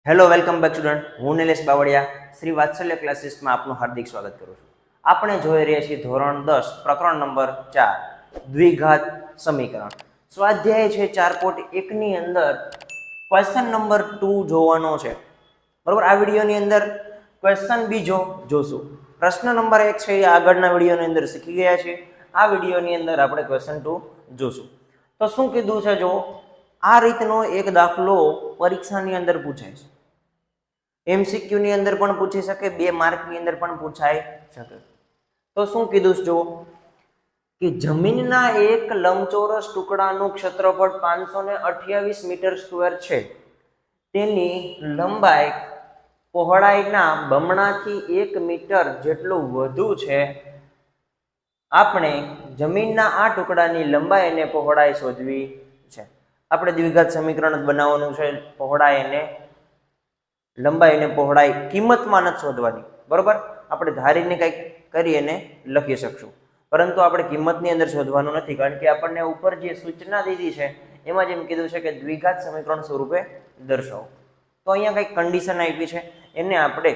Hello welcome back student, હું નિલેશ બાવળિયા શ્રી વાત્સલ્ય ક્લાસીસમાં આપનું હાર્દિક સ્વાગત કરું છું. આપણે જોઈ રહ્યા છીએ ધોરણ 10 પ્રકરણ નંબર 4 દ્વિઘાત સમીકરણ. સ્વાધ્યાય છે 4.1 ની અંદર ક્વેશ્ચન નંબર 2 જોવાનો છે. બરોબર, આ વિડીયોની અંદર ક્વેશ્ચન બીજો જોશું. પ્રશ્ન નંબર 1 છે એ આગળના વિડીયોની અંદર શીખી ગયા છે. આ વિડીયોની અંદર આપણે ક્વેશ્ચન 2 જોશું. તો શું કીધું છે જો, આ રીતનો એક દાખલો પરીક્ષાની અંદર પૂછાય છે. MCQ ની અંદર પણ પૂછી શકે, 2 માર્કની અંદર પણ પૂછાઈ શકે. તો શું કીધું જો કે જમીનના એક લંબચોરસ ટુકડાનું ક્ષેત્રફળ 528 મીટર સ્ક્વેર છે. તેની લંબાઈ પહોળાઈના બમણાથી 1 મીટર જેટલું વધુ છે. આપણે જમીનના આ ટુકડાની લંબાઈ અને પહોળાઈ શોધવી છે. આપણે દ્વિઘાત સમીકરણ જ બનાવવાનું છે. પહોળાઈ અને લંબાઈ અને પહોળાઈ કિંમતમાં નથી શોધવાની, બરોબર. આપણે ધારીને કંઈક કરી અને લખી શકશું, પરંતુ આપણે કિંમતની અંદર શોધવાનું નથી, કારણ કે આપણને ઉપર જે સૂચના દીધી છે એમાં જેમ કીધું છે કે દ્વિઘાત સમીકરણ સ્વરૂપે દર્શાવો. તો અહીંયા કંઈક કન્ડિશન આપી છે, એને આપણે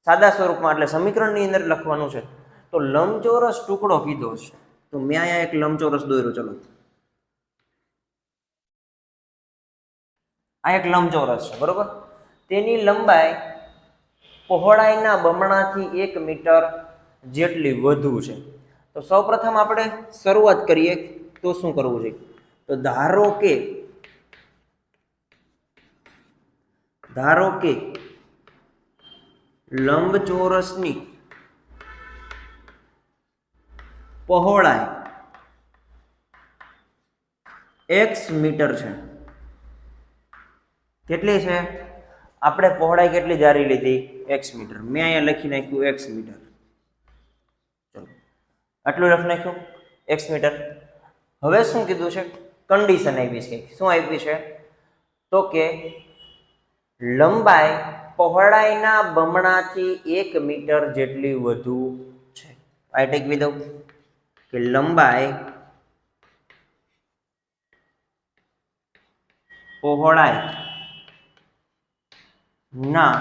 સાદા સ્વરૂપમાં એટલે સમીકરણની અંદર લખવાનું છે. તો લંબચોરસ ટુકડો કીધો છે, તો મેં અહીંયા એક લંબચોરસ દોર્યો. ચલો, આ એક લંબચોરસ છે, બરોબર. તેની લંબાઈ પહોળાઈના બમણાથી 1 મીટર જેટલી વધુ છે. તો સૌપ્રથમ આપણે શરૂઆત કરીએ તો શું કરવું જોઈએ? તો ધારો કે લંબચોરસની પહોળાઈ x મીટર છે. કેટલી છે? આપણે પહોળાઈ કેટલી ધારી લીધી? x metre. મેં અહીંયા લખી નાખ્યું x મીટર. ચલો, આટલું લખી નાખ્યું x મીટર. હવે શું કીધું છે? કન્ડિશન આપી છે. શું આપી છે? તો કે લંબાઈ પહોળાઈના બમણાથી 1 મીટર જેટલી વધુ છે. આ ટેકવી દઉં કે લંબાઈ પહોળાઈ ના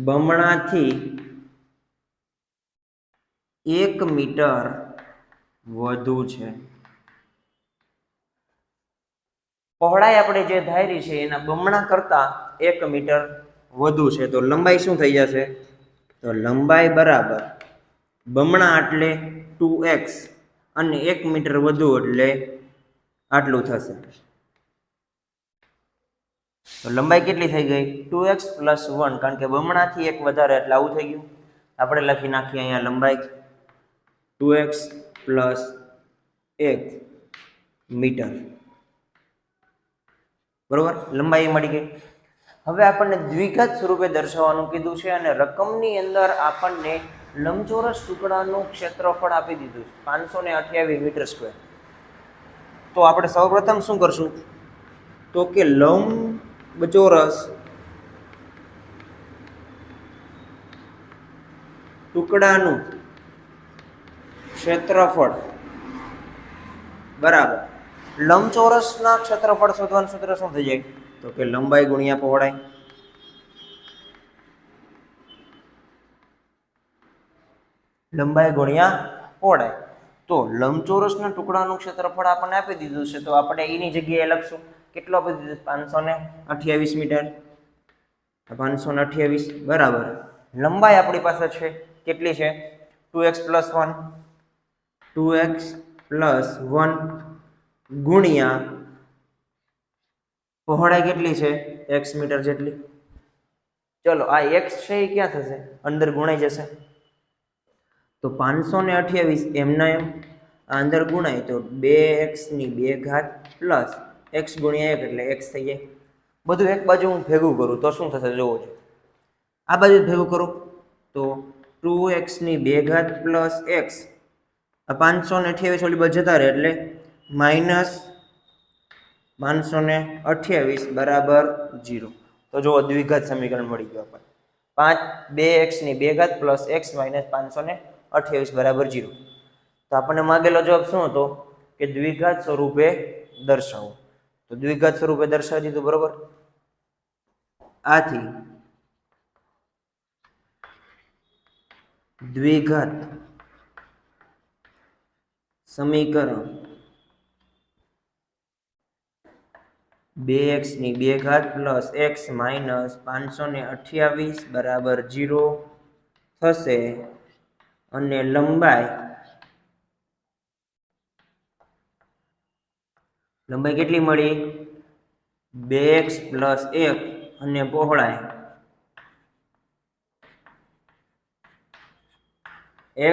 બમણાથી 1 મીટર વધુ છે. પહોળાઈ આપણે જે ધારી છે એના બમણા કરતા 1 મીટર વધુ છે. તો લંબાઈ શું થઈ જશે? તો લંબાઈ બરાબર બમણા એટલે 2x અને 1 મીટર વધુ એટલે આટલું થશે. તો લંબાઈ કેટલી થઈ ગઈ? 2x + 1, કારણ કે બમણાથી 1 વધારે એટલે આવું થઈ ગયું. આપણે લખી નાખીએ અહીંયા લંબાઈ 2x + 1 મીટર, બરોબર. લંબાઈ મળી ગઈ. હવે આપણને દ્વિઘાત સ્વરૂપે દર્શાવવાનું કીધું છે અને રકમની અંદર આપણને લંબચોરસ ટુકડાનું ક્ષેત્રફળ આપી દીધું છે 528 મીટર સ્ક્વેર. તો આપણે સૌપ્રથમ શું કરશું? તો કે લંબચોરસ ટુકડાનું ક્ષેત્રફળ બરાબર લંબચોરસના ક્ષેત્રફળ શોધવાનું સૂત્ર શું થઈ જાય? તો કે લંબાઈ ગુણ્યા પહોળાઈ. લંબાઈ ગુણ્યા પહોળાઈ. તો લંબચોરસના ટુકડાનું ક્ષેત્રફળ આપણને આપી દીધું છે, તો આપણે એની જગ્યાએ લખશું. કેટલો આપી દીધું? 528 મીટર. 528 બરાબર લંબાઈ આપણી પાસે છે કેટલી છે? 2x + 1 2x + 1 ગુણ્યા પહોળાઈ કેટલી છે? x મીટર જેટલી. ચલો, આ x છે એ ક્યાં થશે? અંદર ગુણાઈ જશે. તો 528 એમના એમ અંદર ગુણાય તો 2x ની 2 ઘાત પ્લસ x ગુણ્યા 1 એટલે x થઈ જાય. બધું એક બાજુ હું ભેગું કરું તો શું થશે જોવો છો. આ બાજુ ભેગું કરું તો 2x ની 2 ઘાત પ્લસ x, આ 528 ઓલી બાજુ જતા રહે એટલે -528 બરાબર 0. તો જુઓ દ્વિઘાત સમીકરણ મળી ગયું આપણને. 2x ની 2 ઘાત પ્લસ x માઇનસ 528 બરાબર 0. તો આપણને માગેલો જવાબ શું હતો? કે દ્વિઘાત સ્વરૂપે દર્શાવો. તો તો દ્વિઘાત સ્વરૂપે દર્શાવી દીધું, બરોબર. આથી દ્વિઘાત સમીકરણ 2x ની 2 ઘાત પ્લસ x માઇનસ 528 બરાબર 0 થશે અને લંબાઈ કેટલી મળી? 2x પ્લસ 1 અને પહોળાઈ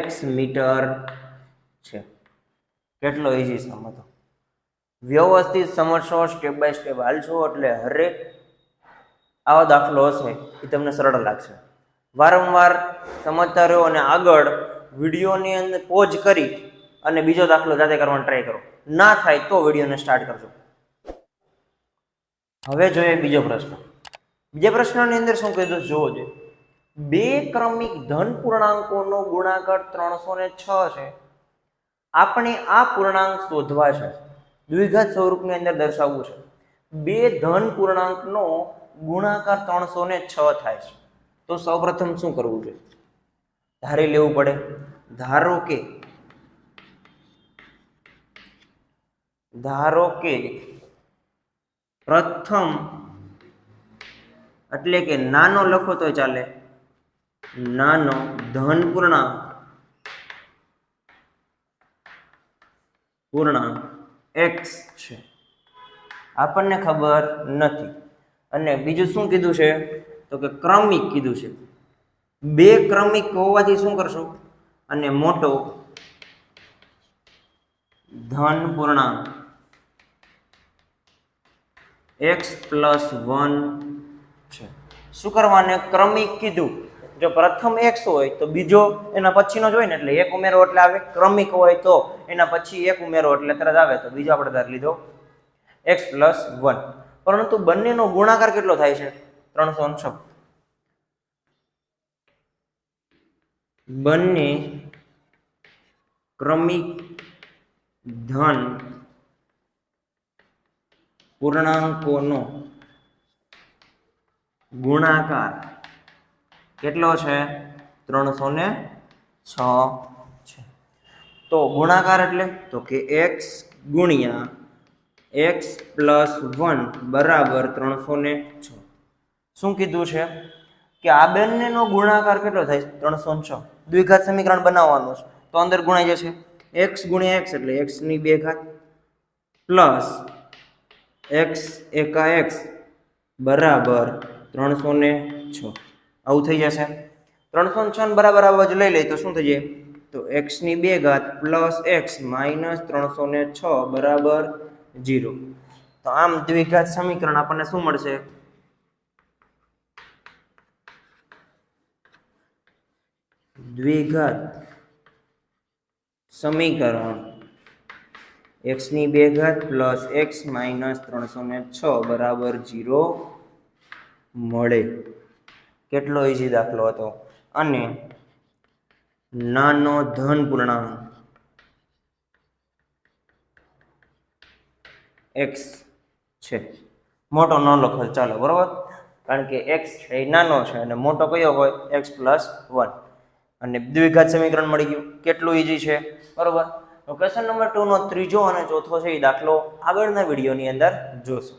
x મીટર છે. કેટલો ઈઝી સમ હતો. વ્યવસ્થિત સમજશો, સ્ટેપ બાય સ્ટેપ હાલશો એટલે હરેક આવો દાખલો હશે એ તમને સરળ લાગશે. વારંવાર સમજતા રહો અને આગળ વિડીયોની અંદર પોઝ કરી અને બીજો દાખલો જાતે કરવાનો ટ્રાય કરો. ના થાય તો વિડીયોને સ્ટાર્ટ કરજો. હવે જોઈએ બીજો પ્રશ્ન. બીજા પ્રશ્નની અંદર શું કીધું જોવો જોઈએ. બે ક્રમિક ધન પૂર્ણાંકોનો ગુણાકાર 306 છે. આપણે આ પૂર્ણાંક શોધવા છે, દ્વિઘાત સ્વરૂપની અંદર દર્શાવવું છે. બે ધન પૂર્ણાંકનો ગુણાકાર 306 થાય છે. તો સૌપ્રથમ શું કરવું જોઈએ? ધારી લેવું પડે. ધારો કે પ્રથમ એટલે કે નાનો લખો તો ચાલે, નાનો ધન પૂર્ણાંક x છે. આપણને ખબર નથી. અને બીજું શું કીધું છે? તો કે ક્રમિક કીધું છે. બે ક્રમિક હોવાથી શું કરશું? અને મોટો ધન પૂર્ણાંક x પ્લસ 1 છે. શું કરવાને? ક્રમિક કીધું. જો પ્રથમ x હોય તો બીજો એના પછીનો જ હોય ને, એટલે એક ઉમેરો એટલે આવે. ક્રમિક હોય તો એના પછી એક ઉમેરો એટલે તરત આવે. તો બીજો આપણે ધારી લીધો x પ્લસ 1. પરંતુ બંનેનો ગુણાકાર કેટલો થાય છે? 306. બંને ક્રમિક ધન પૂર્ણાંકોનો ગુણાકાર કેટલો છે? 306 છે. તો ગુણાકાર એટલે તો કે x ગુણ્યા x પ્લસ 1 બરાબર 306. શું કીધું છે? કે આ બંનેનો ગુણાકાર કેટલો થાય? 306. દ્વિઘાત સમીકરણ બનાવવાનું છે તો અંદર ગુણાઈ જશે. x ગુણ્યા x એટલે x ની 2 ઘાત પ્લસ x એકા x બરાબર 306. આવું થઈ જશે. 306 બરાબર આ બાજુ લઈ લઈએ તો શું થઈ જાય? તો x ની 2 ઘાત પ્લસ x માઇનસ 306 બરાબર 0. તો આમ દ્વિઘાત સમીકરણ આપણને શું મળશે? દ્વિઘાત સમીકરણ x ની 2 ઘાત પ્લસ x માઇનસ 306 બરાબર 0 મળે. કેટલો ઈઝી દાખલો હતો. અને નાનો ધન પૂર્ણાંક x છે. મોટો ન લખો ચાલો, બરોબર, કારણ કે x છે એ નાનો છે અને મોટો કયો હોય? x plus 1. અને દ્વિઘાત સમીકરણ મળી ગયું. કેટલું ઈઝી છે, બરોબર. તો ક્વેશ્ચન નંબર 2 નો ત્રીજો અને ચોથો છે એ દાખલો આગળના વિડીયોની અંદર જોશું.